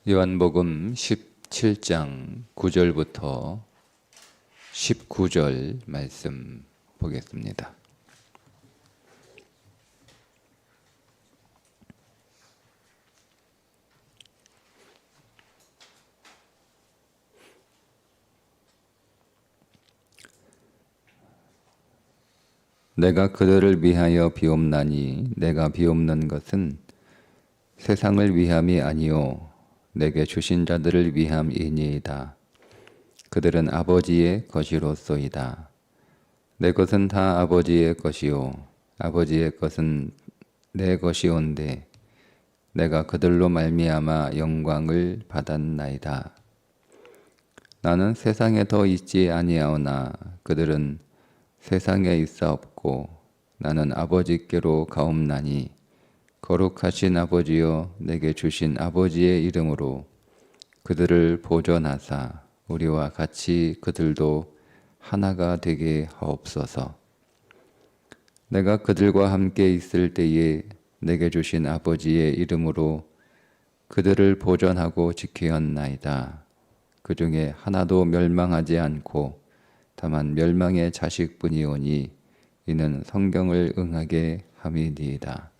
요한복음 17장 9절부터 19절 말씀 보겠습니다. 내가 그들을 위하여 비옵나니 내가 비옵는 것은 세상을 위함이 아니요 내게 주신 자들을 위함이니이다. 그들은 아버지의 것이로소이다. 내 것은 다 아버지의 것이요 아버지의 것은 내 것이온데 내가 그들로 말미암아 영광을 받았나이다. 나는 세상에 더 있지 아니하오나 그들은 세상에 있사옵고 나는 아버지께로 가옵나니 거룩하신 아버지여 내게 주신 아버지의 이름으로 그들을 보존하사 우리와 같이 그들도 하나가 되게 하옵소서. 내가 그들과 함께 있을 때에 내게 주신 아버지의 이름으로 그들을 보존하고 지키었나이다. 그 중에 하나도 멸망하지 않고 다만 멸망의 자식뿐이오니 이는 성경을 응하게 함이니이다.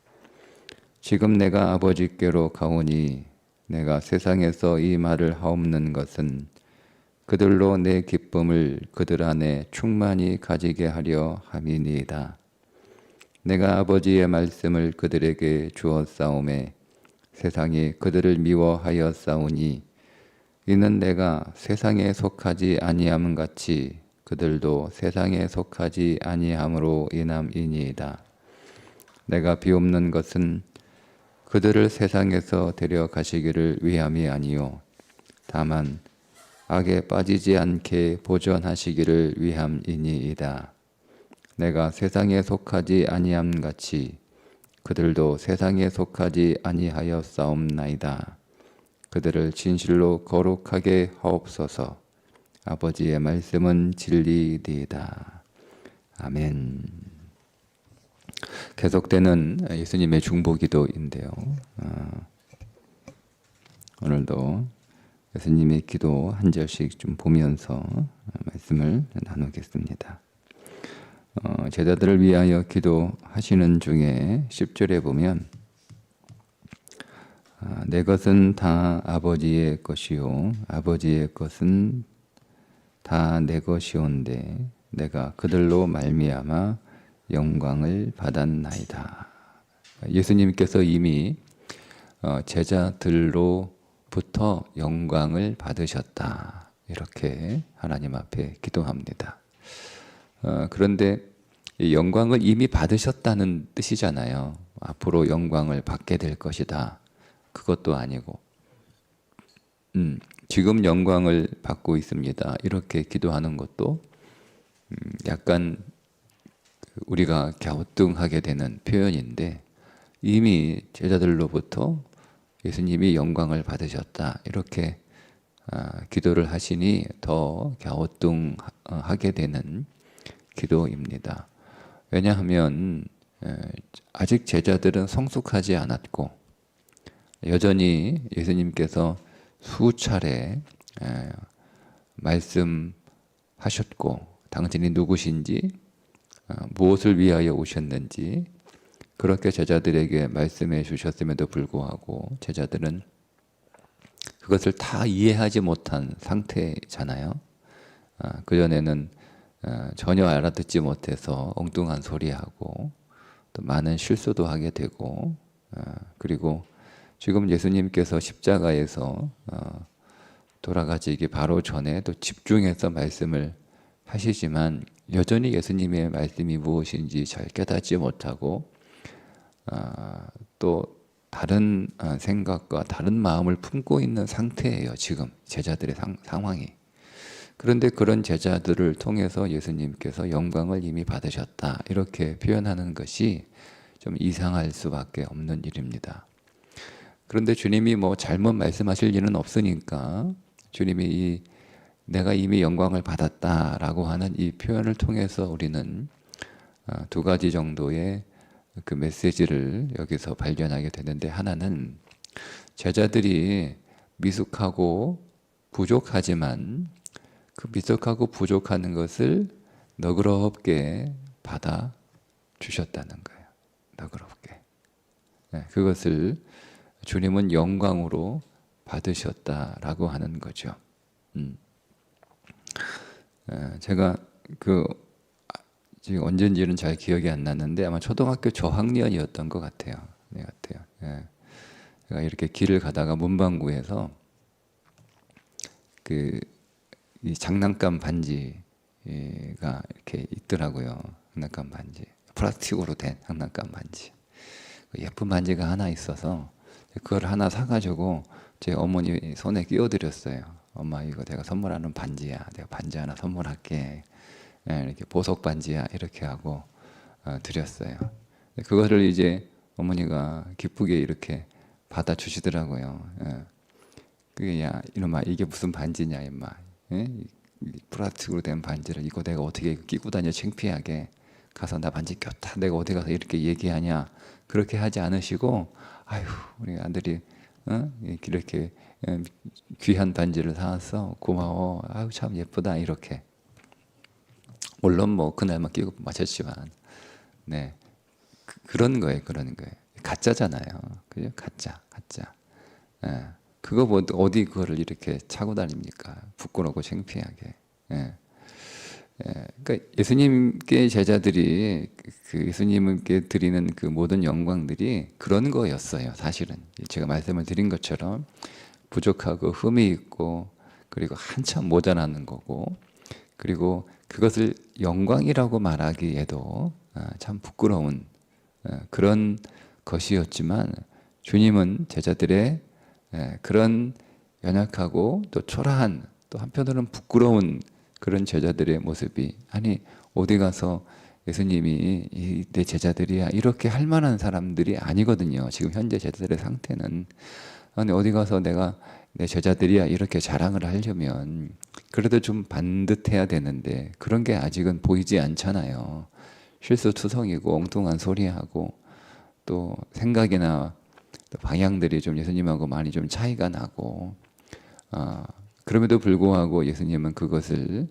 지금 내가 아버지께로 가오니 내가 세상에서 이 말을 하옵는 것은 그들로 내 기쁨을 그들 안에 충만히 가지게 하려 함이니이다. 내가 아버지의 말씀을 그들에게 주었사오매 세상이 그들을 미워하였사오니 이는 내가 세상에 속하지 아니함 같이 그들도 세상에 속하지 아니함으로 인함이니이다. 내가 비옵는 것은 그들을 세상에서 데려가시기를 위함이 아니요 다만 악에 빠지지 않게 보존하시기를 위함이니이다. 내가 세상에 속하지 아니함 같이 그들도 세상에 속하지 아니하였사옵나이다. 그들을 진실로 거룩하게 하옵소서. 아버지의 말씀은 진리이다. 아멘. 계속되는 예수님의 중보기도인데요. 오늘도 예수님의 기도 한 절씩 좀 보면서 말씀을 나누겠습니다. 제자들을 위하여 기도하시는 중에 10절에 보면 내 것은 다 아버지의 것이요 아버지의 것은 다 내 것이온데 내가 그들로 말미암아 영광을 받았나이다. 예수님께서 이미 제자들로부터 영광을 받으셨다. 이렇게 하나님 앞에 기도합니다. 그런데 이 영광을 이미 받으셨다는 뜻이잖아요. 앞으로 영광을 받게 될 것이다. 그것도 아니고 지금 영광을 받고 있습니다. 이렇게 기도하는 것도 약간 우리가 갸우뚱하게 되는 표현인데 이미 제자들로부터 예수님이 영광을 받으셨다. 이렇게 기도를 하시니 더 갸우뚱하게 되는 기도입니다. 왜냐하면 아직 제자들은 성숙하지 않았고 여전히 예수님께서 수차례 말씀하셨고 당신이 누구신지 무엇을 위하여 오셨는지 그렇게 제자들에게 말씀해 주셨음에도 불구하고 제자들은 그것을 다 이해하지 못한 상태잖아요. 그전에는 전혀 알아듣지 못해서 엉뚱한 소리하고 또 많은 실수도 하게 되고 그리고 지금 예수님께서 십자가에서 돌아가시기 바로 전에 또 집중해서 말씀을 하시지만 여전히 예수님의 말씀이 무엇인지 잘 깨닫지 못하고 또 다른 생각과 다른 마음을 품고 있는 상태예요. 지금 제자들의 상황이. 그런데 그런 제자들을 통해서 예수님께서 영광을 이미 받으셨다. 이렇게 표현하는 것이 좀 이상할 수밖에 없는 일입니다. 그런데 주님이 뭐 잘못 말씀하실 일은 없으니까 주님이 내가 이미 영광을 받았다라고 하는 이 표현을 통해서 우리는 두 가지 정도의 그 메시지를 여기서 발견하게 되는데 하나는 제자들이 미숙하고 부족하지만 그 미숙하고 부족한 것을 너그럽게 받아 주셨다는 거예요. 너그럽게. 네, 그것을 주님은 영광으로 받으셨다라고 하는 거죠. 제가 지금 언젠지는 잘 기억이 안 났는데 아마 초등학교 저학년이었던 것 같아요. 네, 같아요. 예. 제가 이렇게 길을 가다가 문방구에서 이 장난감 반지가 이렇게 있더라고요. 장난감 반지, 플라스틱으로 된 장난감 반지. 예쁜 반지가 하나 있어서 그걸 하나 사가지고 제 어머니 손에 끼워드렸어요. 엄마, 이거 내가 선물하는 반지야. 내가 반지 하나 선물할게. 이렇게 보석 반지야. 이렇게 하고 드렸어요. 그거를 이제 어머니가 기쁘게 이렇게 받아주시더라고요. 그게, 야 이놈아, 이게 무슨 반지냐 임마. 이 플라스틱으로 된 반지를 이거 내가 어떻게 끼고 다녀, 창피하게. 가서 나 반지 꼈다, 내가 어디 가서 이렇게 얘기하냐. 그렇게 하지 않으시고, 아유 우리 아들이 이렇게 귀한 반지를 사왔어, 고마워, 아유 참 예쁘다, 이렇게. 물론 뭐 그날만 끼고 마셨지만, 네, 그런 거예요. 가짜잖아요. 그죠? 가짜. 그거 뭐 어디 그거를 이렇게 차고 다닙니까? 부끄럽고 창피하게. 그러니까 예수님께 제자들이 그 예수님께 드리는 그 모든 영광들이 그런 거였어요. 사실은 제가 말씀을 드린 것처럼 부족하고 흠이 있고, 그리고 한참 모자라는 거고, 그리고 그것을 영광이라고 말하기에도 참 부끄러운 그런 것이었지만, 주님은 제자들의 그런 연약하고 또 초라한, 또 한편으로는 부끄러운 그런 제자들의 모습이, 아니 어디 가서 예수님이 내 제자들이야 이렇게 할 만한 사람들이 아니거든요. 지금 현재 제자들의 상태는. 아니 어디 가서 내가 내 제자들이야 이렇게 자랑을 하려면 그래도 좀 반듯해야 되는데, 그런 게 아직은 보이지 않잖아요. 실수투성이고 엉뚱한 소리하고, 또 생각이나 또 방향들이 좀 예수님하고 많이 좀 차이가 나고, 그럼에도 불구하고 예수님은 그것을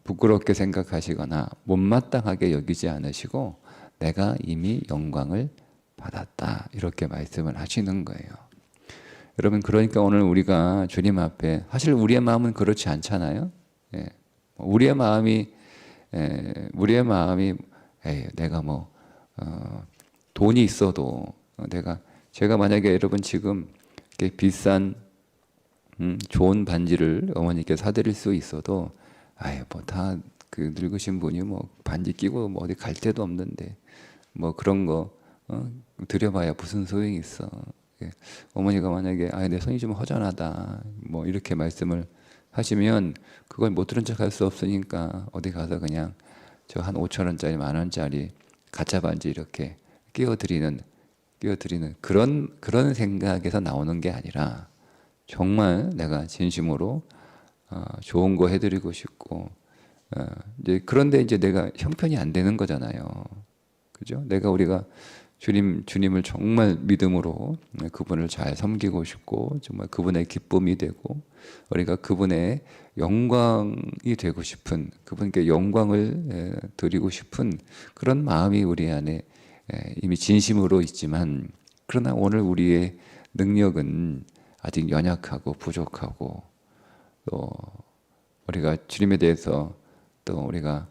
부끄럽게 생각하시거나 못마땅하게 여기지 않으시고, 내가 이미 영광을 받았다, 이렇게 말씀을 하시는 거예요. 여러분, 그러니까 오늘 우리가 주님 앞에, 사실 우리의 마음은 그렇지 않잖아요. 우리의 마음이 에이, 내가 뭐 돈이 있어도, 제가 만약에 여러분 지금 이렇게 비싼 좋은 반지를 어머니께 사드릴 수 있어도, 아유 뭐 다 그 늙으신 분이 뭐 반지 끼고 뭐 어디 갈 데도 없는데 뭐 그런 거 드려봐야 무슨 소용이 있어. 어머니가 만약에 내 손이 좀 허전하다 뭐 이렇게 말씀을 하시면, 그걸 못 들은 척 할 수 없으니까 어디 가서 그냥 저 한 5,000원짜리 10,000원짜리 가짜 반지 이렇게 끼워드리는 그런 생각에서 나오는 게 아니라, 정말 내가 진심으로 좋은 거 해드리고 싶고, 그런데 이제 내가 형편이 안 되는 거잖아요. 그죠? 우리가 주님을 정말 믿음으로 그분을 잘 섬기고 싶고, 정말 그분의 기쁨이 되고, 우리가 그분의 영광이 되고 싶은, 그분께 영광을 드리고 싶은 그런 마음이 우리 안에 이미 진심으로 있지만, 그러나 오늘 우리의 능력은 아직 연약하고 부족하고, 또 우리가 주님에 대해서 또 우리가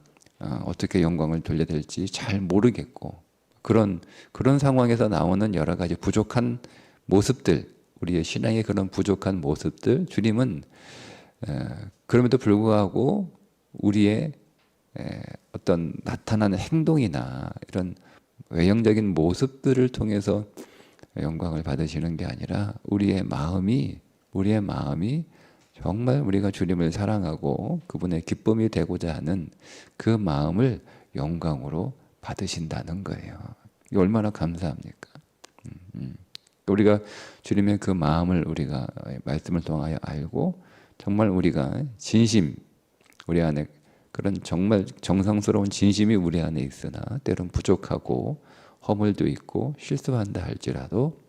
어떻게 영광을 돌려야 될지 잘 모르겠고, 그런 상황에서 나오는 여러 가지 부족한 모습들, 우리의 신앙의 그런 부족한 모습들, 주님은 그럼에도 불구하고 우리의 어떤 나타나는 행동이나 이런 외형적인 모습들을 통해서 영광을 받으시는 게 아니라, 우리의 마음이 정말 우리가 주님을 사랑하고 그분의 기쁨이 되고자 하는 그 마음을 영광으로 받으신다는 거예요. 이게 얼마나 감사합니까? 우리가 주님의 그 마음을 우리가 말씀을 통하여 알고, 정말 우리가 진심, 우리 안에 그런 정말 정성스러운 진심이 우리 안에 있으나 때론 부족하고 허물도 있고 실수한다 할지라도,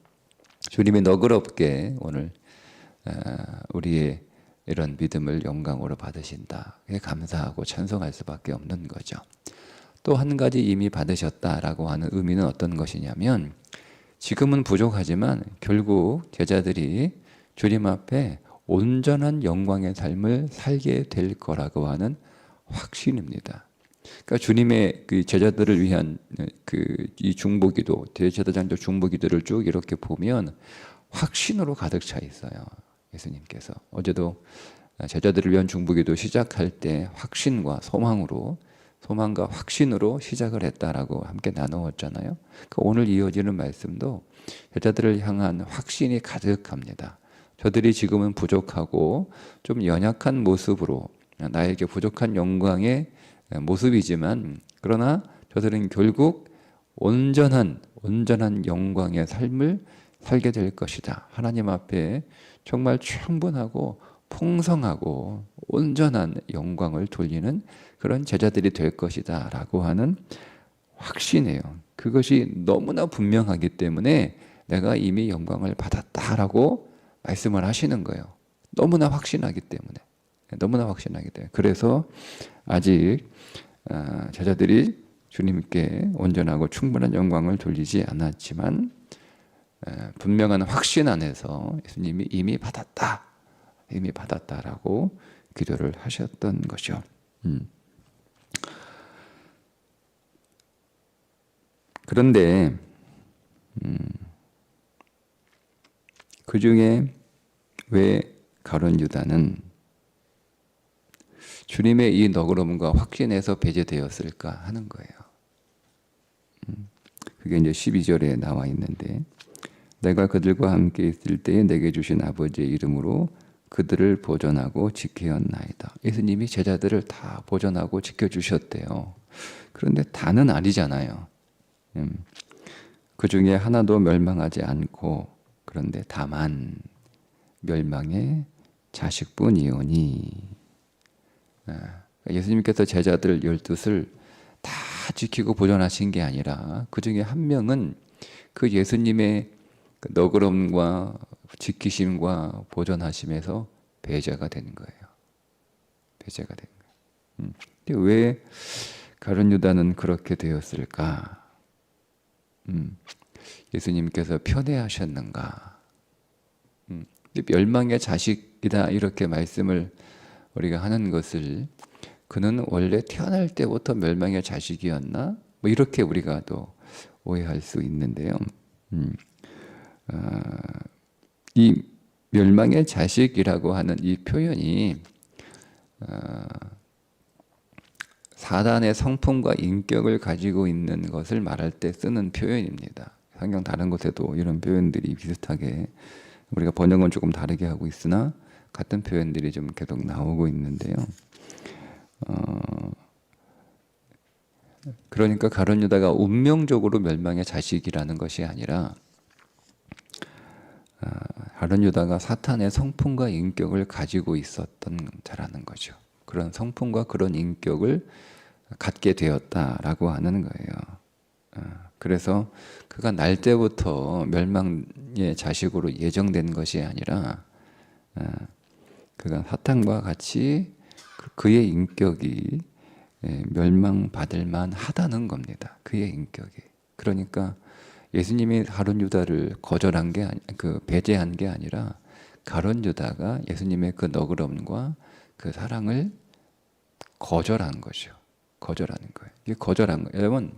주님이 너그럽게 오늘 우리의 이런 믿음을 영광으로 받으신다. 감사하고 찬송할 수밖에 없는 거죠. 또 한 가지 이미 받으셨다라고 하는 의미는 어떤 것이냐면 지금은 부족하지만 결국 제자들이 주님 앞에 온전한 영광의 삶을 살게 될 거라고 하는 확신입니다. 그러니까 주님의 그 제자들을 위한 이 중보기도, 대제사장적 중보기도를 쭉 이렇게 보면 확신으로 가득 차 있어요. 예수님께서 어제도 제자들을 위한 중보기도 시작할 때 확신과 소망으로, 소망과 확신으로 시작을 했다라고 함께 나누었잖아요. 그러니까 오늘 이어지는 말씀도 제자들을 향한 확신이 가득합니다. 저들이 지금은 부족하고 좀 연약한 모습으로, 나에게 부족한 영광의 모습이지만, 그러나 저들은 결국 온전한 영광의 삶을 살게 될 것이다. 하나님 앞에 정말 충분하고 풍성하고 온전한 영광을 돌리는 그런 제자들이 될 것이다 라고 하는 확신이에요. 그것이 너무나 분명하기 때문에 내가 이미 영광을 받았다라고 말씀을 하시는 거예요. 너무나 확신하기 때문에. 그래서 아직 제자들이 주님께 온전하고 충분한 영광을 돌리지 않았지만 분명한 확신 안에서 예수님이 이미 받았다라고 기도를 하셨던 거죠. 그런데 그 중에 왜 가룟 유다는 주님의 이 너그러움과 확신에서 배제되었을까 하는 거예요. 그게 이제 12절에 나와 있는데, 내가 그들과 함께 있을 때에 내게 주신 아버지의 이름으로 그들을 보존하고 지키었나이다. 예수님이 제자들을 다 보존하고 지켜주셨대요. 그런데 다는 아니잖아요. 그 중에 하나도 멸망하지 않고, 그런데 다만 멸망의 자식뿐이오니. 예수님께서 제자들 12을 다 지키고 보존하신 게 아니라 그 중에 한 명은 그 예수님의 너그러움과 지키심과 보존하심에서 배제가 된 거예요. 근데 왜 가룟 유다는 그렇게 되었을까? 예수님께서 편애하셨는가? 멸망의 자식이다 이렇게 말씀을 우리가 하는 것을, 그는 원래 태어날 때부터 멸망의 자식이었나? 뭐 이렇게 우리가 또 오해할 수 있는데요. 이 멸망의 자식이라고 하는 이 표현이 사단의 성품과 인격을 가지고 있는 것을 말할 때 쓰는 표현입니다. 성경 다른 곳에도 이런 표현들이 비슷하게, 우리가 번역은 조금 다르게 하고 있으나 같은 표현들이 좀 계속 나오고 있는데요. 그러니까 가룟 유다가 운명적으로 멸망의 자식이라는 것이 아니라 가룟 유다가 사탄의 성품과 인격을 가지고 있었던 자라는 거죠. 그런 성품과 그런 인격을 갖게 되었다라고 하는 거예요. 그래서 그가 날 때부터 멸망의 자식으로 예정된 것이 아니라 그가 사탄과 같이 그의 인격이 멸망받을 만하다는 겁니다. 그의 인격이. 그러니까 예수님이 가룟 유다를 거절한 게 배제한 게 아니라 가룟 유다가 예수님의 그 너그러움과 그 사랑을 거절한 거죠. 거절하는 거예요. 이게 거절한 거예요. 여러분,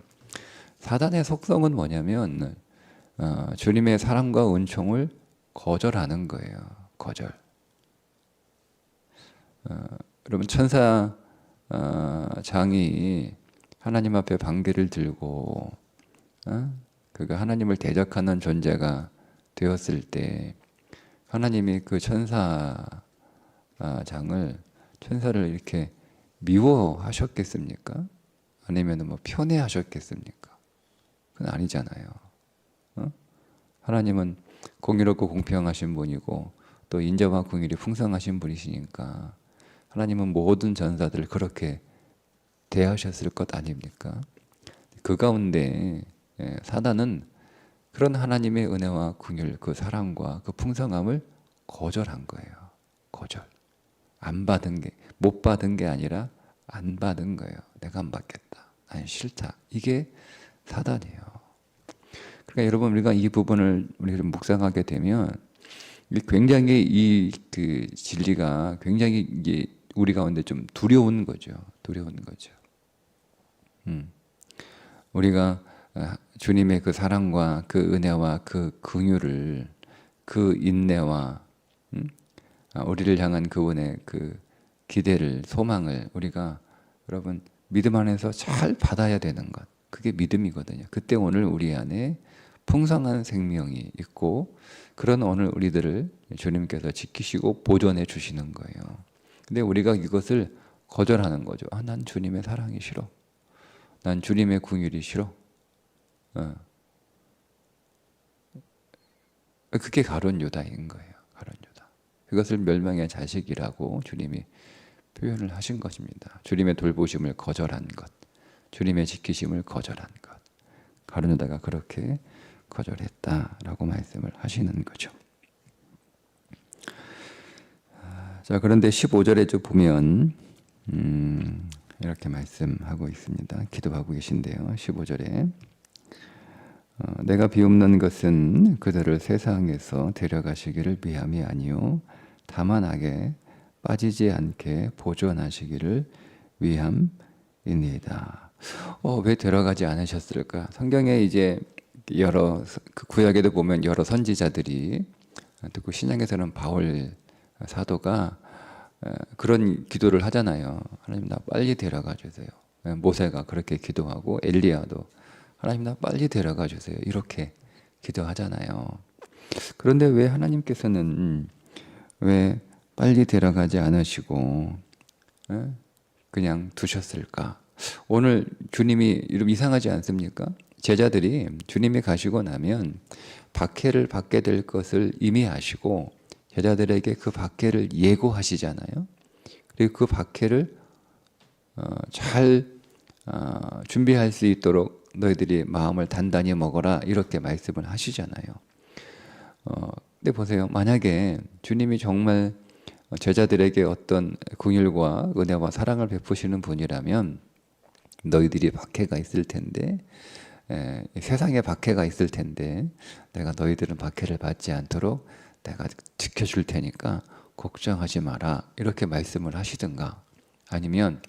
사단의 속성은 뭐냐면 주님의 사랑과 은총을 거절하는 거예요. 거절. 여러분, 천사장이 하나님 앞에 방귀를 들고 그가 하나님을 대적하는 존재가 되었을 때 하나님이 그 천사를 이렇게 미워하셨겠습니까? 아니면 뭐 편애하셨겠습니까? 그건 아니잖아요. 하나님은 공의롭고 공평하신 분이고 또 인자와 긍휼이 풍성하신 분이시니까 하나님은 모든 전사들을 그렇게 대하셨을 것 아닙니까? 그 가운데 사단은 그런 하나님의 은혜와 긍휼, 그 사랑과 그 풍성함을 거절한 거예요. 거절. 안 받은 게, 못 받은 게 아니라 안 받은 거예요. 내가 안 받겠다. 난 싫다. 이게 사단이에요. 그러니까 여러분, 우리가 이 부분을 우리가 묵상하게 되면 굉장히 이 그 진리가 굉장히 이게 우리 가운데 좀 두려운 거죠. 두려운 거죠. 우리가 주님의 그 사랑과 그 은혜와 그 긍휼을, 그 인내와 우리를 향한 그분의 그 기대를, 소망을 우리가 여러분 믿음 안에서 잘 받아야 되는 것, 그게 믿음이거든요. 그때 오늘 우리 안에 풍성한 생명이 있고 그런 오늘 우리들을 주님께서 지키시고 보존해 주시는 거예요. 근데 우리가 이것을 거절하는 거죠. 난 주님의 사랑이 싫어. 난 주님의 긍휼이 싫어. 그게 가룟 유다인 거예요. 가룟 유다. 그것을 멸망의 자식이라고 주님이 표현을 하신 것입니다. 주님의 돌보심을 거절한 것, 주님의 지키심을 거절한 것. 가룟 유다가 그렇게 거절했다라고 말씀을 하시는 거죠. 자, 그런데 15절에 좀 보면 이렇게 말씀하고 있습니다. 기도하고 계신데요. 15절에 내가 비옵는 것은 그들을 세상에서 데려가시기를 위함이 아니요 다만 악에 빠지지 않게 보존하시기를 위함이니이다. 왜 데려가지 않으셨을까? 성경에 이제 여러 그 구약에도 보면 여러 선지자들이, 특히 신약에서는 바울 사도가 그런 기도를 하잖아요. 하나님, 나 빨리 데려가 주세요. 모세가 그렇게 기도하고 엘리야도 하나님, 나 빨리 데려가 주세요. 이렇게 기도하잖아요. 그런데 왜 하나님께서는 왜 빨리 데려가지 않으시고 그냥 두셨을까? 오늘 주님이 좀 이상하지 않습니까? 제자들이 주님이 가시고 나면 박해를 받게 될 것을 이미 아시고 제자들에게 그 박해를 예고하시잖아요. 그리고 그 박해를 잘 준비할 수 있도록 너희들이 마음을 단단히 먹어라 이렇게 말씀을 하시잖아요. 근데 보세요. 만약에 주님이 정말 제자들에게 어떤 긍휼과 은혜와 사랑을 베푸시는 분이라면 너희들이 박해가 있을 텐데, 세상에 박해가 있을 텐데 내가 너희들은 박해를 받지 않도록 내가 지켜줄 테니까 걱정하지 마라 이렇게 말씀을 하시든가, 아니면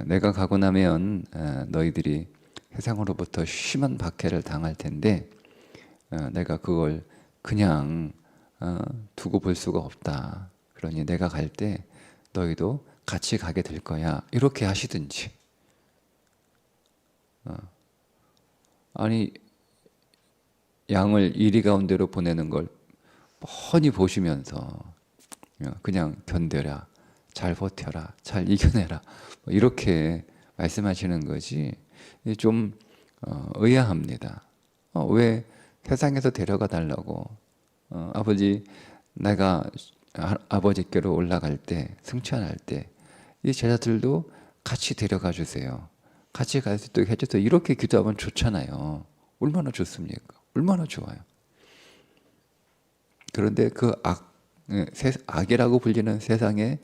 내가 가고 나면 너희들이 세상으로부터 심한 박해를 당할 텐데 내가 그걸 그냥 두고 볼 수가 없다. 그러니 내가 갈 때 너희도 같이 가게 될 거야. 이렇게 하시든지. 아니, 양을 이리 가운데로 보내는 걸 뻔히 보시면서 그냥 견뎌라, 잘 버텨라, 잘 이겨내라 이렇게 말씀하시는 것이 좀 의아합니다. 왜 세상에서 데려가 달라고, 아버지 내가 아버지께로 올라갈 때, 승천할 때 이 제자들도 같이 데려가 주세요. 같이 갈 수 있도록 해줘서 이렇게 기도하면 좋잖아요. 얼마나 좋습니까? 얼마나 좋아요. 그런데 그 악이라고 불리는 세상에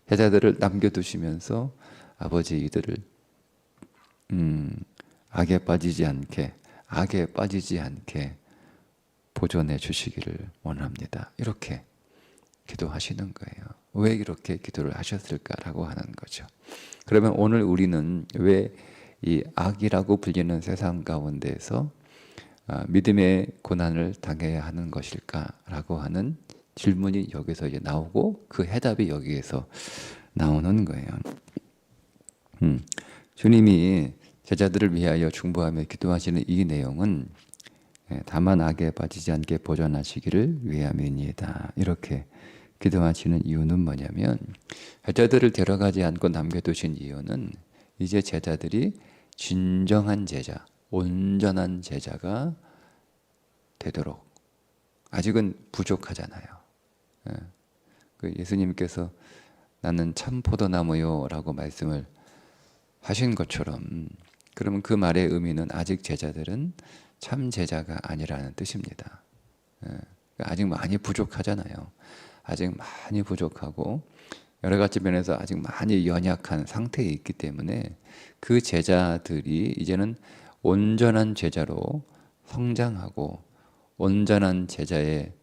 제자들을 남겨두시면서 아버지 이들을 악에 빠지지 않게 보존해 주시기를 원합니다. 이렇게 기도하시는 거예요. 왜 이렇게 기도를 하셨을까라고 하는 거죠. 그러면 오늘 우리는 왜 이 악이라고 불리는 세상 가운데에서 믿음의 고난을 당해야 하는 것일까라고 하는 질문이 여기서 이제 나오고 그 해답이 여기에서 나오는 거예요. 주님이 제자들을 위하여 중보하며 기도하시는 이 내용은 다만 악에 빠지지 않게 보존하시기를 위함이니이다. 이렇게 기도하시는 이유는 뭐냐면, 제자들을 데려가지 않고 남겨두신 이유는 이제 제자들이 진정한 제자, 온전한 제자가 되도록, 아직은 부족하잖아요. 그 예수님께서 나는 참 포도나무요 라고 말씀을 하신 것처럼, 그러면 그 말의 의미는 아직 제자들은 참 제자가 아니라는 뜻입니다. 아직 많이 부족하잖아요. 아직 많이 부족하고 여러 가지 면에서 아직 많이 연약한 상태에 있기 때문에 그 제자들이 이제는 온전한 제자로 성장하고 온전한 제자의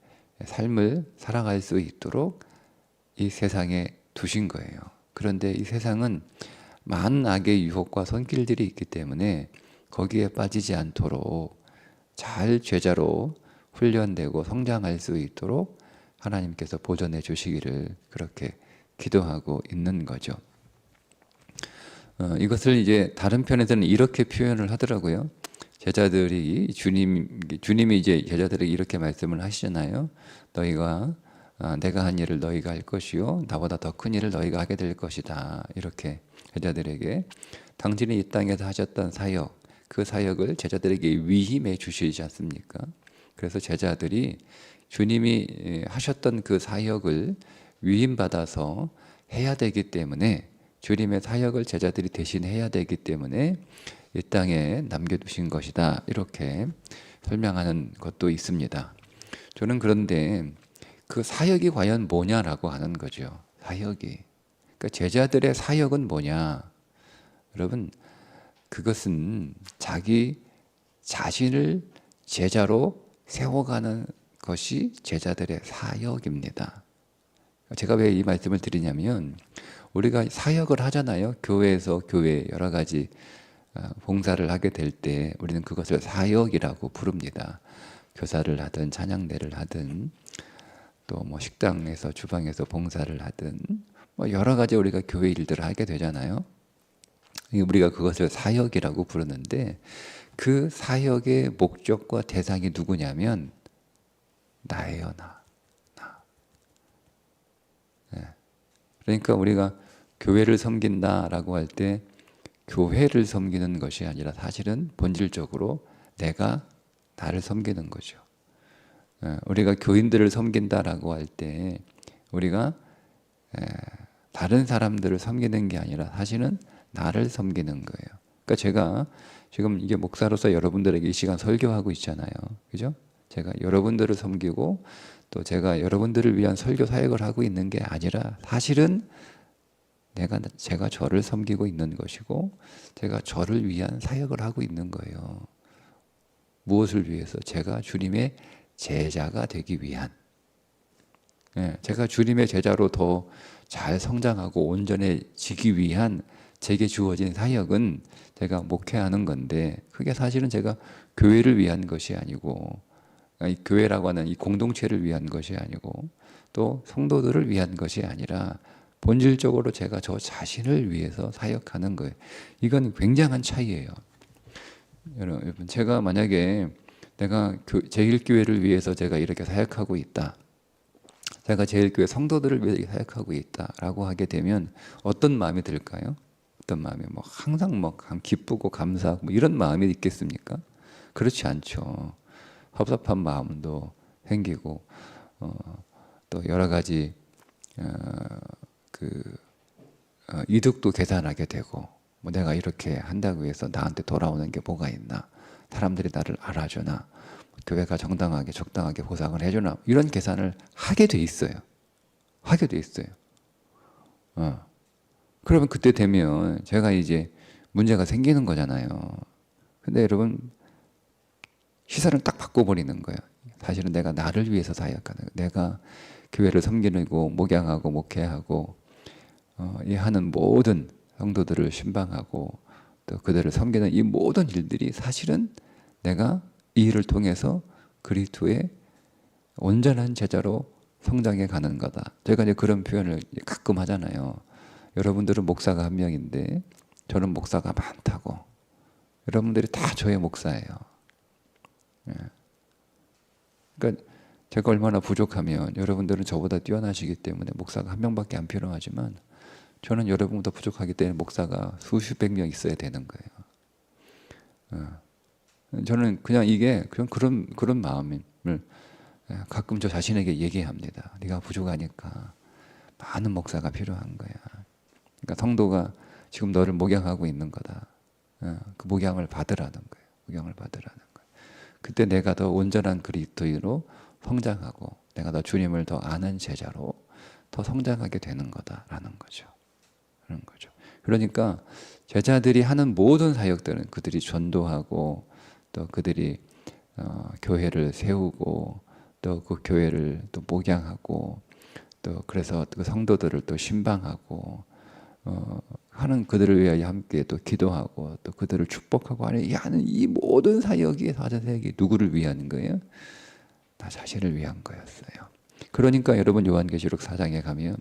삶을 살아갈 수 있도록 이 세상에 두신 거예요. 그런데 이 세상은 많은 악의 유혹과 손길들이 있기 때문에 거기에 빠지지 않도록 잘 제자로 훈련되고 성장할 수 있도록 하나님께서 보존해 주시기를 그렇게 기도하고 있는 거죠. 이것을 이제 다른 편에서는 이렇게 표현을 하더라고요. 제자들이 주님이 이제 제자들에게 이렇게 말씀을 하시잖아요. 너희가 내가 한 일을 너희가 할 것이요 나보다 더 큰 일을 너희가 하게 될 것이다. 이렇게 제자들에게 당신이 이 땅에서 하셨던 사역, 그 사역을 제자들에게 위임해 주시지 않습니까? 그래서 제자들이 주님이 하셨던 그 사역을 위임받아서 해야 되기 때문에 주님의 사역을 제자들이 대신 해야 되기 때문에 이 땅에 남겨두신 것이다. 이렇게 설명하는 것도 있습니다. 저는 그런데 그 사역이 과연 뭐냐라고 하는 거죠. 사역이. 그러니까 제자들의 사역은 뭐냐? 여러분, 그것은 자기 자신을 제자로 세워가는 것이 제자들의 사역입니다. 제가 왜 이 말씀을 드리냐면 우리가 사역을 하잖아요. 교회에서 교회 여러 가지 봉사를 하게 될 때 우리는 그것을 사역이라고 부릅니다. 교사를 하든 찬양대를 하든 또 뭐 식당에서 주방에서 봉사를 하든 뭐 여러 가지 우리가 교회 일들을 하게 되잖아요. 우리가 그것을 사역이라고 부르는데 그 사역의 목적과 대상이 누구냐면 나예요, 나. 네. 그러니까 우리가 교회를 섬긴다라고 할 때 교회를 섬기는 것이 아니라 사실은 본질적으로 내가 나를 섬기는 거죠. 우리가 교인들을 섬긴다라고 할 때 우리가 다른 사람들을 섬기는 게 아니라 사실은 나를 섬기는 거예요. 그러니까 제가 지금 이게 목사로서 여러분들에게 이 시간 설교하고 있잖아요. 그죠? 제가 여러분들을 섬기고 또 제가 여러분들을 위한 설교 사역을 하고 있는 게 아니라 사실은 제가 저를 섬기고 있는 것이고 제가 저를 위한 사역을 하고 있는 거예요. 무엇을 위해서? 제가 주님의 제자가 되기 위한, 제가 주님의 제자로 더 잘 성장하고 온전해지기 위한 제게 주어진 사역은 제가 목회하는 건데 그게 사실은 제가 교회를 위한 것이 아니고 이 교회라고 하는 이 공동체를 위한 것이 아니고 또 성도들을 위한 것이 아니라 본질적으로 제가 저 자신을 위해서 사역하는 거예요. 이건 굉장한 차이예요. 여러분, 제가 만약에 내가 제1교회를 위해서 제가 이렇게 사역하고 있다. 제가 제1교회 성도들을 위해서 사역하고 있다라고 하게 되면 어떤 마음이 들까요? 어떤 마음이 항상 기쁘고 감사하고 이런 마음이 있겠습니까? 그렇지 않죠. 섭섭한 마음도 생기고 또 여러 가지 이득도 계산하게 되고 내가 이렇게 한다고 해서 나한테 돌아오는 게 뭐가 있나? 사람들이 나를 알아주나? 교회가 정당하게 적당하게 보상을 해주나? 이런 계산을 하게 돼 있어요. 하게 돼 있어요. 그러면 그때 되면 제가 이제 문제가 생기는 거잖아요. 근데 여러분 시선을 딱 바꿔버리는 거예요. 사실은 내가 나를 위해서 사역하는 거예요. 내가 교회를 섬기고 목양하고 목회하고 이 하는 모든 성도들을 신방하고 또 그들을 섬기는 이 모든 일들이 사실은 내가 이 일을 통해서 그리스도의 온전한 제자로 성장해 가는 거다. 제가 이제 그런 표현을 가끔 하잖아요. 여러분들은 목사가 한 명인데 저는 목사가 많다고. 여러분들이 다 저의 목사예요. 그러니까 제가 얼마나 부족하면 여러분들은 저보다 뛰어나시기 때문에 목사가 한 명밖에 안 필요하지만 저는 여러분보다 부족하기 때문에 목사가 수십 백 명 있어야 되는 거예요. 저는 그냥 이게 그런 마음을 가끔 저 자신에게 얘기합니다. 네가 부족하니까 많은 목사가 필요한 거야. 그러니까 성도가 지금 너를 목양하고 있는 거다. 그 목양을 받으라는 거예요. 목양을 받으라는 거예요. 그때 내가 더 온전한 그리스도인으로 성장하고 내가 더 주님을 더 아는 제자로 더 성장하게 되는 거다라는 거죠. 그런 거죠. 그러니까 제자들이 하는 모든 사역들은 그들이 전도하고 또 그들이 교회를 세우고 또 그 교회를 또 목양하고 또 그래서 그 성도들을 또 신방하고 하는 그들을 위하여 함께 또 기도하고 또 그들을 축복하고 하는 이 모든 사역이 누구를 위한 거예요? 나 자신을 위한 거였어요. 그러니까 여러분 요한계시록 4장에 가면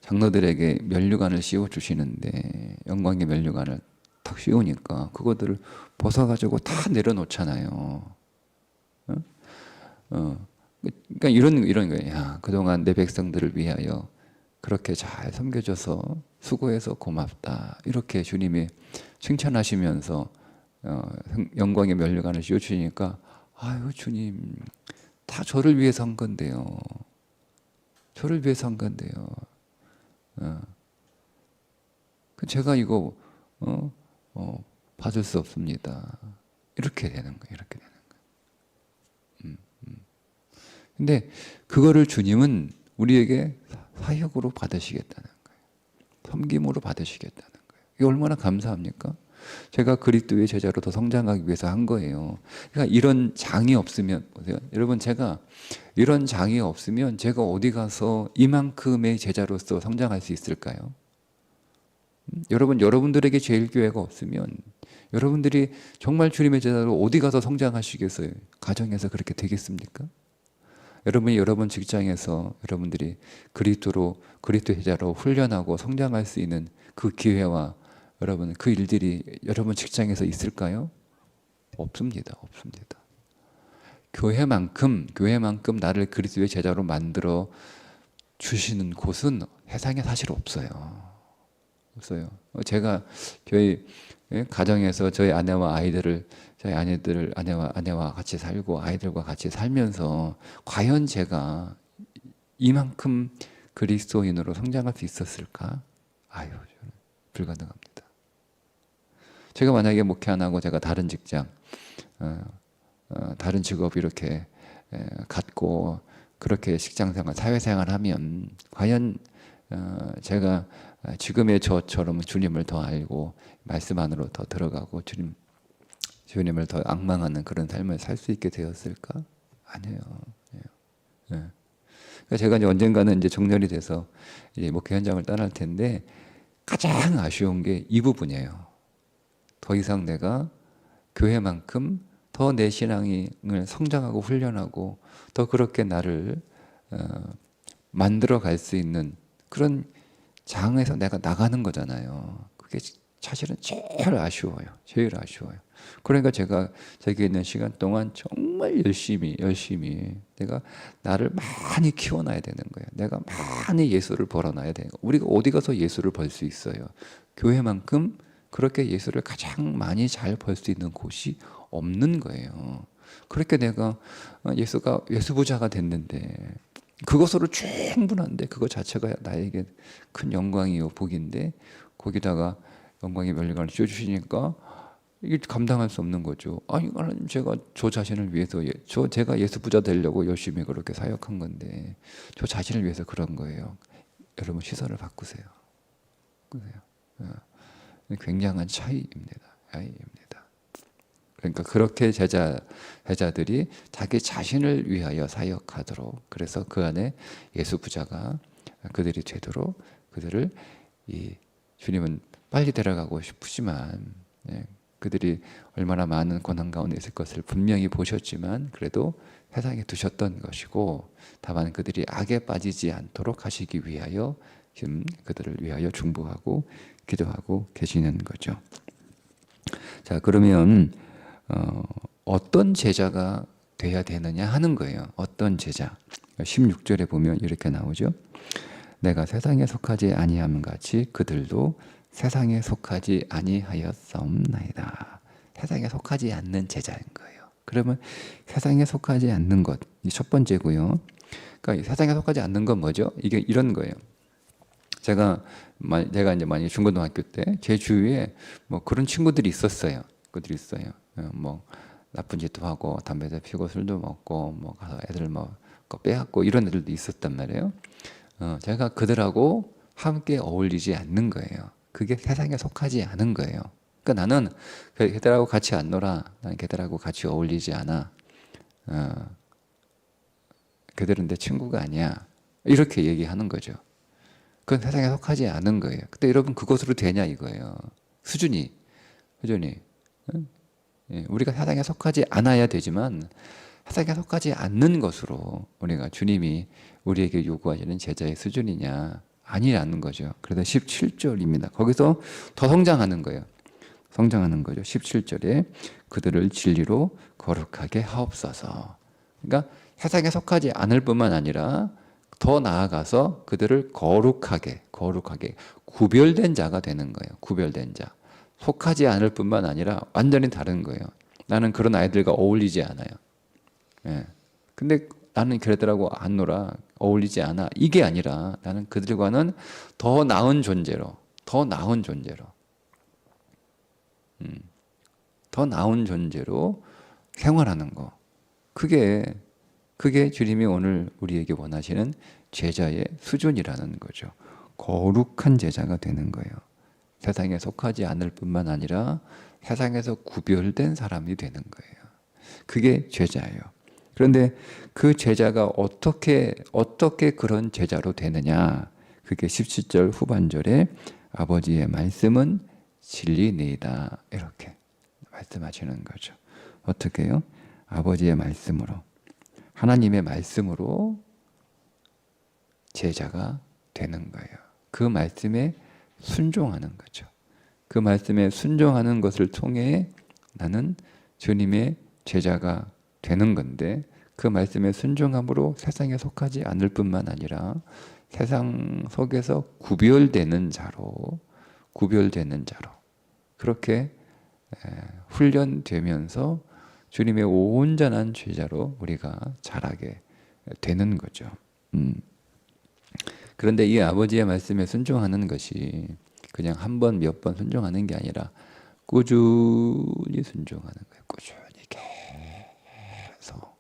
장로들에게 면류관을 씌워 주시는데 영광의 면류관을 탁 씌우니까 그것들을 벗어가지고 다 내려놓잖아요. 그러니까 이런 거예요. 야, 그동안 내 백성들을 위하여 그렇게 잘 섬겨줘서 수고해서 고맙다. 이렇게 주님이 칭찬하시면서 영광의 면류관을 씌워주시니까 아유 주님 다 저를 위해서 한 건데요. 저를 위해서 한 건데요. 제가 이거 받을 수 없습니다. 이렇게 되는 거예요. 이렇게 되는 거예요. 근데 그거를 주님은 우리에게 사역으로 받으시겠다는 거예요. 섬김으로 받으시겠다는 거예요. 이게 얼마나 감사합니까? 제가 그리스도의 제자로 더 성장하기 위해서 한 거예요. 그러니까 이런 장이 없으면 보세요. 여러분 제가 이런 장이 없으면 제가 어디 가서 이만큼의 제자로서 성장할 수 있을까요? 여러분들에게 제일교회가 없으면 여러분들이 정말 주님의 제자로 어디 가서 성장하시겠어요? 가정에서 그렇게 되겠습니까? 여러분 직장에서 여러분들이 그리스도 제자로 훈련하고 성장할 수 있는 그 기회와 여러분 그 일들이 여러분 직장에서 있을까요? 없습니다. 교회만큼 나를 그리스도의 제자로 만들어 주시는 곳은 세상에 사실 없어요. 제가 저희 가정에서 저희 아내와 아내와 같이 살고 아이들과 같이 살면서 과연 제가 이만큼 그리스도인으로 성장할 수 있었을까? 아유, 저는 불가능합니다. 제가 만약에 목회 안 하고 제가 다른 직장, 다른 직업 이렇게 갖고 그렇게 직장생활, 사회생활 하면 과연 제가 지금의 저처럼 주님을 더 알고 말씀 안으로 더 들어가고 주님을 더 앙망하는 그런 삶을 살 수 있게 되었을까? 아니에요. 그러니까 제가 이제 언젠가는 이제 정년이 돼서 이제 목회 현장을 떠날 텐데 가장 아쉬운 게 이 부분이에요. 더 이상 내가 교회만큼 더 내 신앙을 성장하고 훈련하고 더 그렇게 나를 만들어 갈 수 있는 그런 장에서 내가 나가는 거잖아요. 그게 사실은 제일 아쉬워요. 그러니까 제가 저기 있는 시간 동안 정말 열심히 내가 나를 많이 키워놔야 되는 거예요. 내가 많이 예수를 벌어놔야 되는 거예요. 우리가 어디 가서 예수를 벌 수 있어요? 교회만큼 그렇게 예수를 가장 많이 잘 벌 수 있는 곳이 없는 거예요. 그렇게 내가 예수 부자가 됐는데 그것으로 충분한데 그것 자체가 나에게 큰 영광이요 복인데 거기다가 영광의 면류관을 씌워주시니까 이게 감당할 수 없는 거죠. 아니 하나님 제가 저 자신을 위해서 제가 예수 부자 되려고 열심히 그렇게 사역한 건데 저 자신을 위해서 그런 거예요. 여러분 시선을 바꾸세요. 굉장한 차이입니다. 그러니까 그렇게 제자들이 자기 자신을 위하여 사역하도록 그래서 그 안에 예수 부자가 그들이 되도록 그들을 주님은 빨리 데려가고 싶으시만 그들이 얼마나 많은 고난 가운데 있을 것을 분명히 보셨지만 그래도 세상에 두셨던 것이고 다만 그들이 악에 빠지지 않도록 하시기 위하여 지금 그들을 위하여 중보하고 기도하고 계시는 거죠. 자, 그러면 어떤 제자가 돼야 되느냐 하는 거예요. 어떤 제자. 16절에 보면 이렇게 나오죠. 내가 세상에 속하지 아니함 같이 그들도 세상에 속하지 아니하였사옵나이다. 세상에 속하지 않는 제자인 거예요. 그러면 세상에 속하지 않는 것, 이 첫 번째고요. 그러니까 세상에 속하지 않는 건 뭐죠? 이게 이런 거예요. 제가 이제 만약 중고등학교 때 제 주위에 뭐 그런 친구들이 있었어요. 뭐 나쁜 짓도 하고 담배도 피우고 술도 먹고 뭐 가서 애들 뭐 빼앗고 이런 애들도 있었단 말이에요. 제가 그들하고 함께 어울리지 않는 거예요. 그게 세상에 속하지 않은 거예요. 그러니까 나는 걔들하고 같이 안 놀아. 나는 걔들하고 같이 어울리지 않아. 걔들은 내 친구가 아니야. 이렇게 얘기하는 거죠. 그건 세상에 속하지 않은 거예요. 근데 여러분 그것으로 되냐 이거예요. 수준이. 우리가 세상에 속하지 않아야 되지만 세상에 속하지 않는 것으로 우리가 주님이 우리에게 요구하시는 제자의 수준이냐 아니라는 거죠. 그래서 17절입니다. 거기서 더 성장하는 거예요. 성장하는 거죠. 17절에 그들을 진리로 거룩하게 하옵소서. 그러니까 세상에 속하지 않을 뿐만 아니라 더 나아가서 그들을 거룩하게 구별된 자가 되는 거예요. 구별된 자. 속하지 않을 뿐만 아니라 완전히 다른 거예요. 나는 그런 아이들과 어울리지 않아요. 예. 근데 나는 걔네들하고 안 놀아. 어울리지 않아. 이게 아니라 나는 그들과는 더 나은 존재로 더 나은 존재로 생활하는 거. 그게 주님이 오늘 우리에게 원하시는 제자의 수준이라는 거죠. 거룩한 제자가 되는 거예요. 세상에 속하지 않을 뿐만 아니라 세상에서 구별된 사람이 되는 거예요. 그게 제자예요. 그런데 그 제자가 어떻게 그런 제자로 되느냐? 그게 17절 후반절에 아버지의 말씀은 진리니이다. 이렇게 말씀하시는 거죠. 어떻게요? 아버지의 말씀으로, 하나님의 말씀으로 제자가 되는 거예요. 그 말씀에 순종하는 거죠. 그 말씀에 순종하는 것을 통해 나는 주님의 제자가 되는 건데, 그 말씀에 순종함으로 세상에 속하지 않을 뿐만 아니라 세상 속에서 구별되는 자로 그렇게 훈련되면서 주님의 온전한 제자로 우리가 자라게 되는 거죠. 그런데 이 아버지의 말씀에 순종하는 것이 그냥 한 번, 몇 번 순종하는 게 아니라 꾸준히 순종하는 거예요. 꾸준히 계속.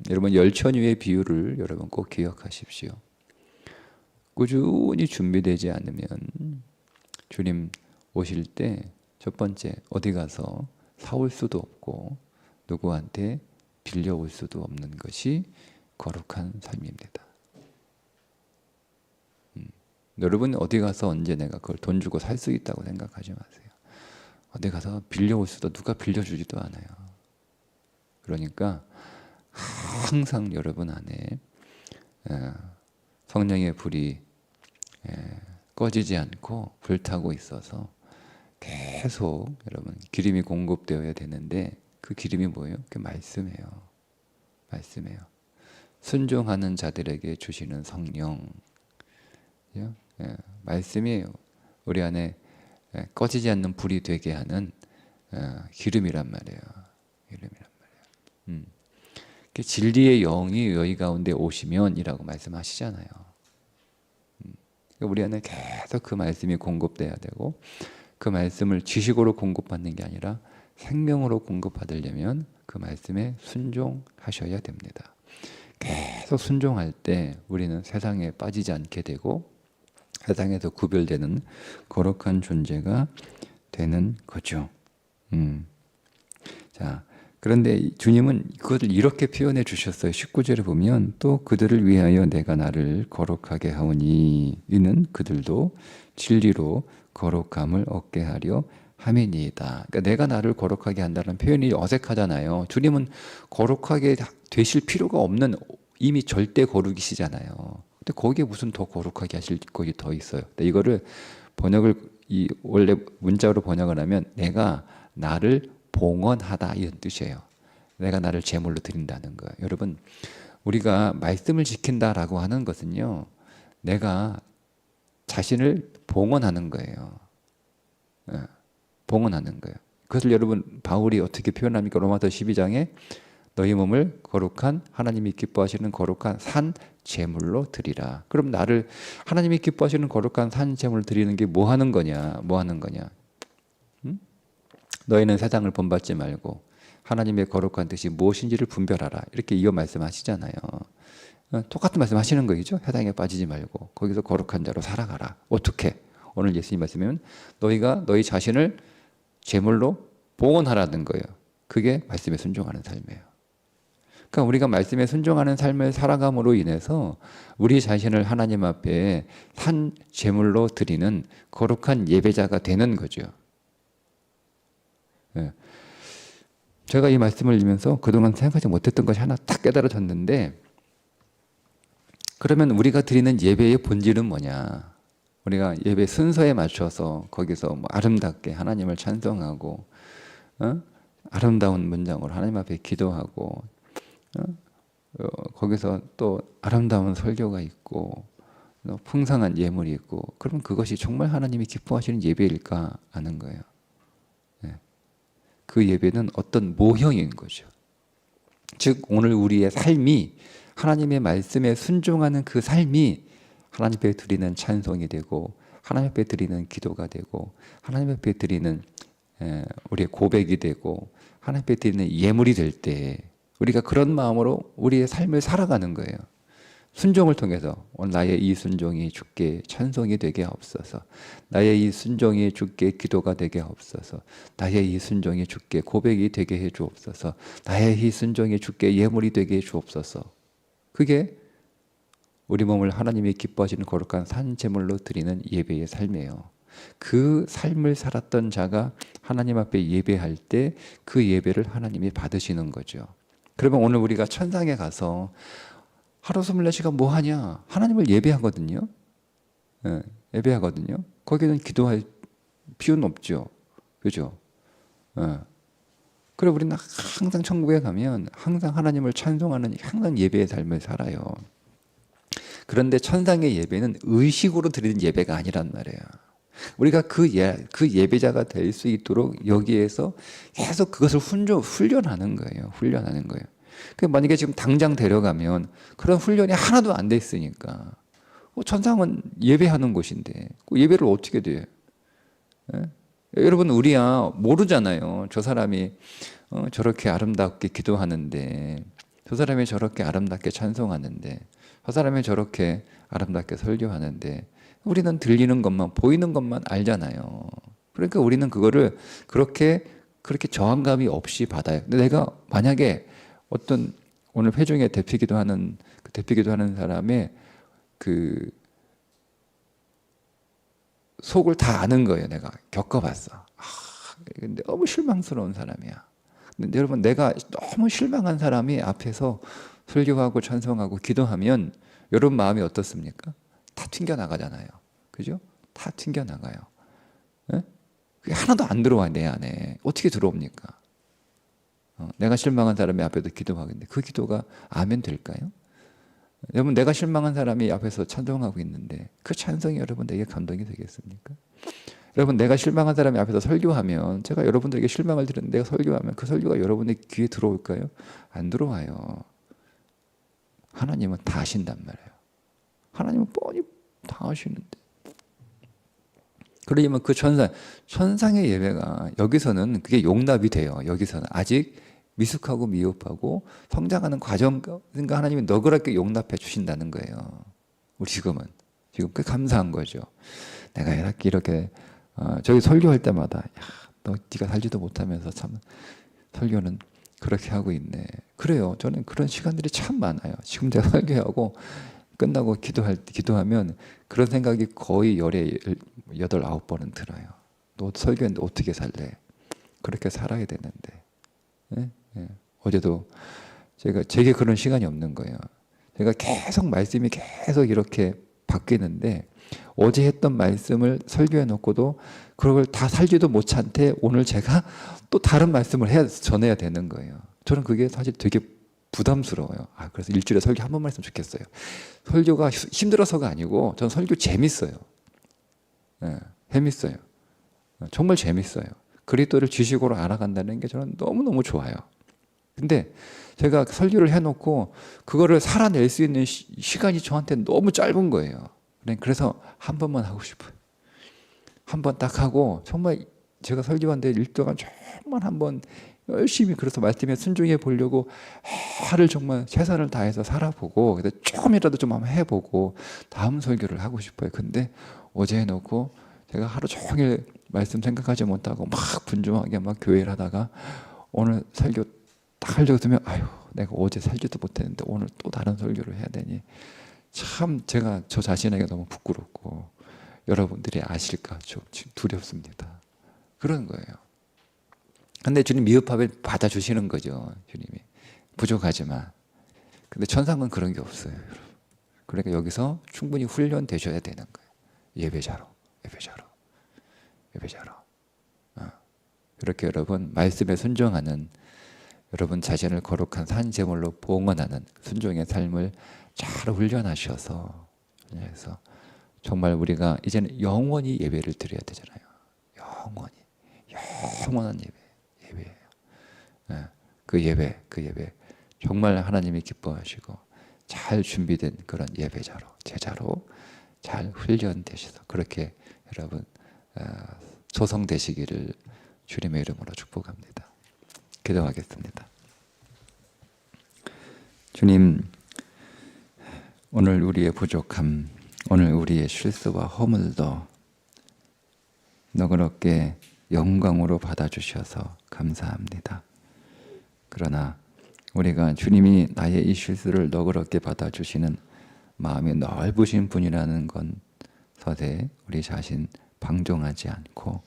여러분 열천유의 비유를 여러분 꼭 기억하십시오. 꾸준히 준비되지 않으면 주님 오실 때 첫 번째 어디 가서 사올 수도 없고 누구한테 빌려올 수도 없는 것이 거룩한 삶입니다. 여러분 어디 가서 언제 내가 그걸 돈 주고 살 수 있다고 생각하지 마세요. 어디 가서 빌려올 수도, 누가 빌려주지도 않아요. 그러니까 항상 여러분 안에 성령의 불이 꺼지지 않고 불타고 있어서 계속 여러분 기름이 공급되어야 되는데, 그 기름이 뭐예요? 그 말씀이에요. 순종하는 자들에게 주시는 성령, 말씀이 우리 안에 꺼지지 않는 불이 되게 하는 기름이란 말이에요. 진리의 영이 너희 가운데 오시면이라고 말씀하시잖아요. 우리 안에 계속 그 말씀이 공급돼야 되고, 그 말씀을 지식으로 공급받는 게 아니라 생명으로 공급받으려면 그 말씀에 순종하셔야 됩니다. 계속 순종할 때 우리는 세상에 빠지지 않게 되고 세상에서 구별되는 거룩한 존재가 되는 거죠. 자, 그런데 주님은 그것을 이렇게 표현해 주셨어요. 19절에 보면 또 그들을 위하여 내가 나를 거룩하게 하오니 이는 그들도 진리로 거룩함을 얻게 하려 함이니이다. 그러니까 내가 나를 거룩하게 한다는 표현이 어색하잖아요. 주님은 거룩하게 되실 필요가 없는 이미 절대 거룩이시잖아요. 근데 거기에 무슨 더 거룩하게 하실 것이 더 있어요. 근데 이거를 원래 문자로 번역을 하면 내가 나를 봉헌하다 이런 뜻이에요. 내가 나를 제물로 드린다는 거예요. 여러분, 우리가 말씀을 지킨다라고 하는 것은요, 내가 자신을 봉헌하는 거예요. 봉헌하는 거예요. 그것을 여러분 바울이 어떻게 표현합니까? 로마서 12장에 너희 몸을 거룩한, 하나님이 기뻐하시는 거룩한 산 제물로 드리라. 그럼 나를 하나님이 기뻐하시는 거룩한 산 제물을 드리는 게 뭐 하는 거냐? 응? 너희는 세상을 본받지 말고 하나님의 거룩한 뜻이 무엇인지를 분별하라. 이렇게 이어 말씀하시잖아요. 똑같은 말씀 하시는 거죠. 해당에 빠지지 말고 거기서 거룩한 자로 살아가라. 어떻게? 오늘 예수님 말씀이면 너희가 너희 자신을 제물로 봉헌하라는 거예요. 그게 말씀에 순종하는 삶이에요. 그러니까 우리가 말씀에 순종하는 삶을 살아감으로 인해서 우리 자신을 하나님 앞에 산 제물로 드리는 거룩한 예배자가 되는 거죠. 제가 이 말씀을 읽으면서 그동안 생각하지 못했던 것이 하나 딱 깨달아졌는데, 그러면 우리가 드리는 예배의 본질은 뭐냐? 우리가 예배 순서에 맞춰서 거기서 뭐 아름답게 하나님을 찬송하고, 아름다운 문장으로 하나님 앞에 기도하고, 거기서 또 아름다운 설교가 있고, 풍성한 예물이 있고, 그러면 그것이 정말 하나님이 기뻐하시는 예배일까 하는 거예요. 그 예배는 어떤 모형인 거죠. 즉 오늘 우리의 삶이 하나님의 말씀에 순종하는 그 삶이 하나님 앞에 드리는 찬송이 되고, 하나님 앞에 드리는 기도가 되고, 하나님 앞에 드리는 우리의 고백이 되고, 하나님 앞에 드리는 예물이 될 때 우리가 그런 마음으로 우리의 삶을 살아가는 거예요. 순종을 통해서 나의 이 순종이 주께 찬송이 되게 하옵소서. 나의 이 순종이 주께 기도가 되게 하옵소서. 나의 이 순종이 주께 고백이 되게 해 주옵소서. 나의 이 순종이 주께 예물이 되게 해 주옵소서. 그게 우리 몸을 하나님이 기뻐하시는 거룩한 산제물로 드리는 예배의 삶이에요. 그 삶을 살았던 자가 하나님 앞에 예배할 때 그 예배를 하나님이 받으시는 거죠. 그러면 오늘 우리가 천상에 가서 하루 24시간 뭐 하냐? 하나님을 예배하거든요. 예배하거든요. 거기는 기도할 필요는 없죠. 그죠? 그래 우리는 항상 천국에 가면 항상 하나님을 찬송하는 항상 예배의 삶을 살아요. 그런데 천상의 예배는 의식으로 드리는 예배가 아니란 말이에요. 우리가 그 예배자가 될 수 있도록 여기에서 계속 그것을 훈련하는 거예요. 훈련하는 거예요. 만약에 지금 당장 데려가면 그런 훈련이 하나도 안 돼 있으니까, 천상은 예배하는 곳인데 예배를 어떻게 돼? 여러분 우리야 모르잖아요. 저 사람이 저렇게 아름답게 기도하는데, 저 사람이 저렇게 아름답게 찬송하는데, 저 사람이 저렇게 아름답게 설교하는데, 우리는 들리는 것만 보이는 것만 알잖아요. 그러니까 우리는 그거를 그렇게 저항감이 없이 받아요. 근데 내가 만약에 어떤 오늘 회중의 대피기도 하는 사람의 그 속을 다 아는 거예요. 내가 겪어봤어. 근데 너무 실망스러운 사람이야. 근데 여러분 내가 너무 실망한 사람이 앞에서 설교하고 찬송하고 기도하면 여러분 마음이 어떻습니까? 다 튕겨 나가잖아요. 그죠? 다 튕겨 나가요. 그게 하나도 안 들어와 내 안에. 어떻게 들어옵니까? 내가 실망한 사람이 앞에서 기도하겠는데 그 기도가 아멘 될까요? 여러분 내가 실망한 사람이 앞에서 찬송하고 있는데 그 찬송이 여러분에게 감동이 되겠습니까? 여러분 내가 실망한 사람이 앞에서 설교하면, 제가 여러분들에게 실망을 드렸는데 내가 설교하면 그 설교가 여러분의 귀에 들어올까요? 안 들어와요. 하나님은 다 아신단 말이에요. 하나님은 뻔히 다 아시는데. 그러면 그 천상의 예배가 여기서는 그게 용납이 돼요. 여기서는 아직 미숙하고 미흡하고 성장하는 과정, 그러니까 하나님이 너그럽게 용납해 주신다는 거예요. 우리 지금 꽤 감사한 거죠. 내가 이렇게 저기 설교할 때마다 네가 살지도 못하면서 참 설교는 그렇게 하고 있네. 그래요. 저는 그런 시간들이 참 많아요. 지금 제가 설교하고 끝나고 기도하면 그런 생각이 거의 열에 8, 9번은 들어요. 너 설교했는데 어떻게 살래? 그렇게 살아야 되는데. 어제도 제게 그런 시간이 없는 거예요. 제가 말씀이 계속 이렇게 바뀌는데, 어제 했던 말씀을 설교해 놓고도 그걸 다 살지도 못한테 오늘 제가 또 다른 말씀을 전해야 되는 거예요. 저는 그게 사실 되게 부담스러워요. 그래서 일주일에 설교 한 번만 했으면 좋겠어요. 설교가 힘들어서가 아니고 저는 설교 재밌어요. 재밌어요. 정말 재밌어요. 그리스도를 지식으로 알아간다는 게 저는 너무너무 좋아요. 근데 제가 설교를 해놓고 그거를 살아낼 수 있는 시간이 저한테 너무 짧은 거예요. 그래서 한 번만 하고 싶어요. 한 번 딱 하고, 정말 제가 설교한 데 1동안 정말 한번 열심히 그래서 말씀에 순종해 보려고 하루 정말 최선을 다해서 살아보고 그래서 조금이라도 좀 한번 해보고 다음 설교를 하고 싶어요. 근데 어제 해놓고 제가 하루 종일 말씀 생각하지 못하고 막 분주하게 막 교회를 하다가 오늘 설교 딱 하려고 들면 아유 내가 어제 설교도 못했는데 오늘 또 다른 설교를 해야 되니 참 제가 저 자신에게 너무 부끄럽고 여러분들이 아실까 좀 두렵습니다. 그런 거예요. 근데 주님 미흡함을 받아주시는 거죠. 주님이 부족하지만. 근데 천상은 그런 게 없어요. 여러분. 그러니까 여기서 충분히 훈련되셔야 되는 거예요. 예배자로. 이렇게 여러분 말씀에 순종하는 여러분 자신을 거룩한 산제물로 봉헌하는 순종의 삶을 잘 훈련하셔서 그래서 정말 우리가 이제는 영원히 예배를 드려야 되잖아요. 영원한 예배예요. 그 예배 정말 하나님이 기뻐하시고 잘 준비된 그런 예배자로 제자로 잘 훈련되셔서 그렇게 여러분 조성되시기를 주님의 이름으로 축복합니다. 기도하겠습니다. 주님, 오늘 우리의 부족함, 오늘 우리의 실수와 허물도 너그럽게 영광으로 받아주셔서 감사합니다. 그러나 우리가 주님이 나의 이 실수를 너그럽게 받아주시는 마음이 넓으신 분이라는 건 서대 우리 자신 방종하지 않고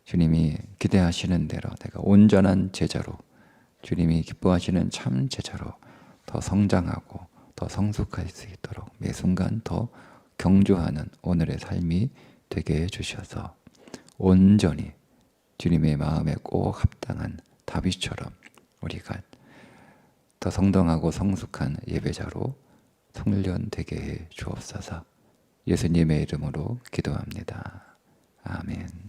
주님이 기대하시는 대로 내가 온전한 제자로 주님이 기뻐하시는 참 제자로 더 성장하고 더 성숙할 수 있도록 매 순간 더 경주하는 오늘의 삶이 되게 해주셔서 온전히 주님의 마음에 꼭 합당한 다윗처럼 우리가 더 성동하고 성숙한 예배자로 훈련되게 해 주옵소서. 예수님의 이름으로 기도합니다. 아멘.